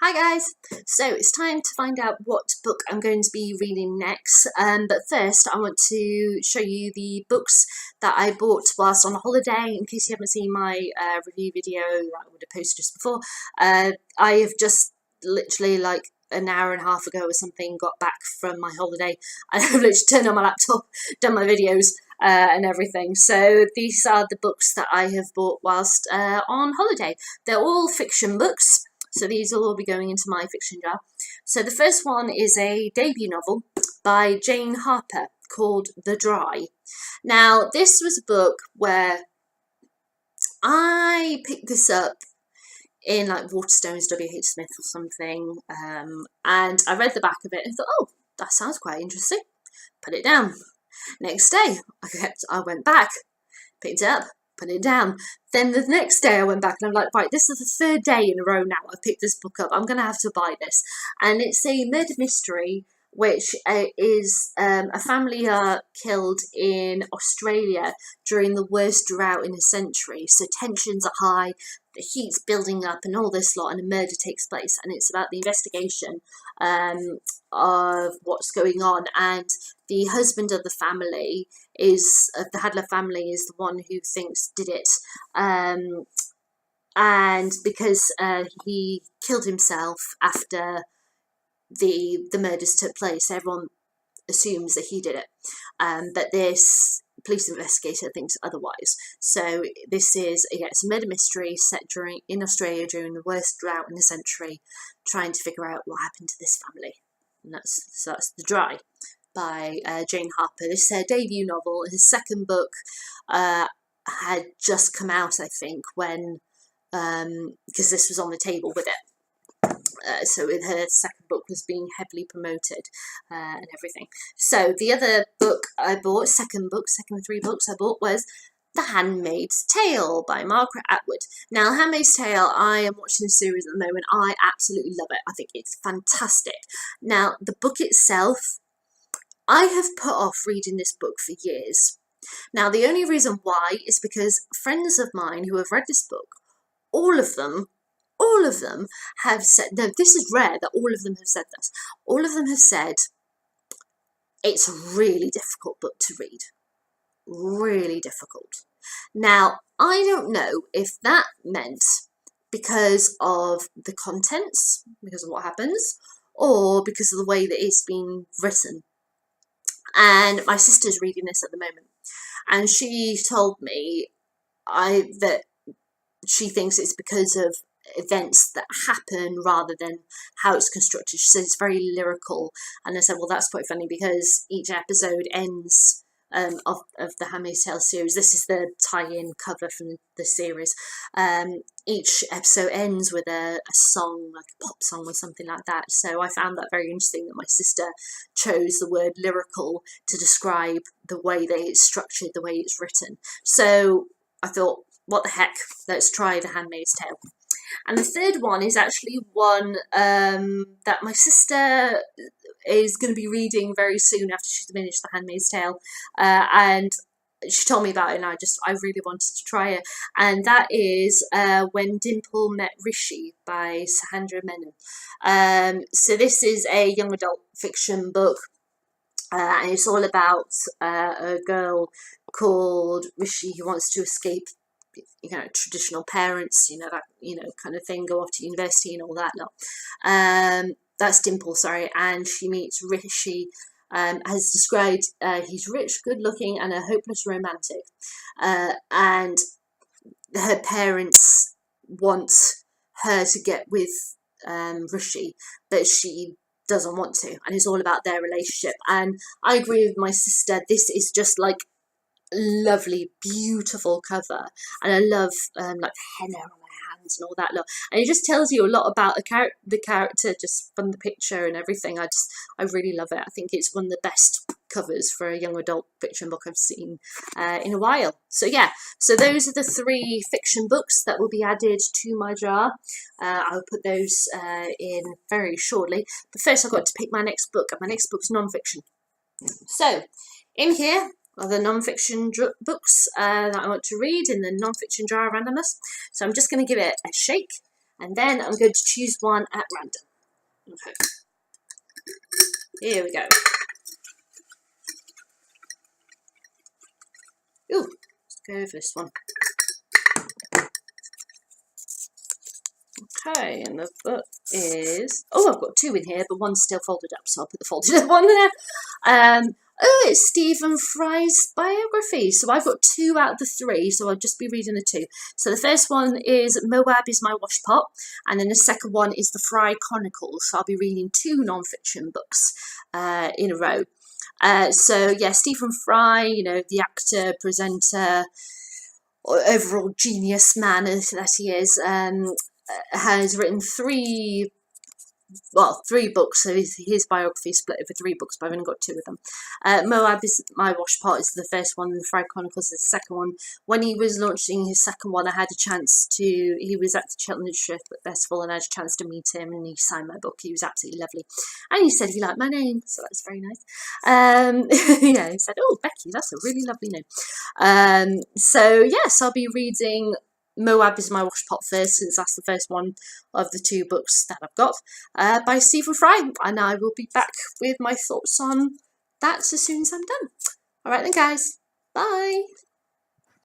Hi guys! So it's time to find out what book I'm going to be reading next, but first I want to show you the books that I bought whilst on holiday. In case you haven't seen my review video that I would have posted just before, I have just literally like an hour and a half ago or something got back from my holiday and I've literally turned on my laptop, done my videos and everything. So these are the books that I have bought whilst on holiday. They're all fiction books. So these will all be going into my fiction jar. So the first one is a debut novel by Jane Harper called The Dry. Now this was a book where I picked this up in like Waterstone's W.H. Smith or something, and I read the back of it and thought, oh, that sounds quite interesting. Put it down. Next day, I went back, picked it up, put it down. Then the next day I went back and I'm like, right, this is the third day in a row now I've picked this book up. I'm going to have to buy this. And it's a murder mystery, which is a family are killed in Australia during the worst drought in a century. So tensions are high, the heat's building up and all this lot, and a murder takes place. And it's about the investigation of what's going on. And the husband of the family is, the Hadler family, is the one who thinks did it. And because he killed himself after the murders took place, everyone assumes that he did it, but this police investigator thinks otherwise. So this is, it's a murder mystery set in Australia during the worst drought in the century, trying to figure out what happened to this family. And that's The Dry by Jane Harper. This is her debut novel. His second book had just come out, I think, when because this was on the table with it. So her second book was being heavily promoted and everything. So the other book I bought, second of three books I bought, was The Handmaid's Tale by Margaret Atwood. Now, Handmaid's Tale, I am watching the series at the moment. I absolutely love it. I think it's fantastic. Now, the book itself, I have put off reading this book for years. Now, the only reason why is because friends of mine who have read this book, all of them have said, no, this is rare that all of them have said this. All of them have said it's a really difficult book to read. Really difficult. Now, I don't know if that meant because of the contents, because of what happens, or because of the way that it's been written. And my sister's reading this at the moment, and she told me that she thinks it's because of events that happen rather than how it's constructed. She says it's very lyrical, and I said, well, that's quite funny because each episode ends of the Handmaid's Tale series. This is the tie-in cover from the series. Each episode ends with a song, like a pop song or something like that. So I found that very interesting that my sister chose the word lyrical to describe the way that it's structured, the way it's written. So I thought, what the heck, let's try The Handmaid's Tale. And the third one is actually one that my sister is going to be reading very soon after she's finished The Handmaid's Tale. And she told me about it, and I really wanted to try it. And that is When Dimple Met Rishi by Sandra Menon. So this is a young adult fiction book. And it's all about a girl called Rishi who wants to escape, traditional parents, that, kind of thing, go off to university and all that lot. That's Dimple, sorry, and she meets Rishi, as described, he's rich, good looking, and a hopeless romantic. And her parents want her to get with Rishi, but she doesn't want to, and it's all about their relationship. And I agree with my sister, this is just like lovely, beautiful cover, and I love like henna on my hands and all that lot, and it just tells you a lot about the character just from the picture and everything. I really love it. I think it's one of the best covers for a young adult fiction book I've seen in a while. So yeah, so those are the three fiction books that will be added to my jar. I'll put those in very shortly, but first I've got to pick my next book, and my next book's non-fiction. So in here are the non-fiction books that I want to read in the non-fiction jar of randomness. So I'm just going to give it a shake and then I'm going to choose one at random. Okay, here we go. Ooh, let's go over this one. Okay, and the book is... Oh, I've got two in here, but one's still folded up, so I'll put the folded up one there. Oh, it's Stephen Fry's biography. So I've got 2 out of the 3, so I'll just be reading the 2. So the first one is Moab is My Washpot, and then the second one is The Fry Chronicles. So I'll be reading 2 non-fiction books in a row. So yeah, Stephen Fry, you know, the actor, presenter, overall genius man that he is, has written 3 books, so his biography is split over 3 books, but I've only got 2 of them. Moab is My Washpot is the first one, and The Fry Chronicles is the second one. When he was launching his second one, I had a chance to, he was at the Cheltenham Literature Festival, and I had a chance to meet him, and he signed my book. He was absolutely lovely. And he said he liked my name, so that's very nice. Yeah, he said, oh, Becky, that's a really lovely name. So yes, I'll be reading Moab is My Washpot first, since that's the first one of the 2 books that I've got, by Stephen Fry, and I will be back with my thoughts on that as soon as I'm done. Alright then guys, bye!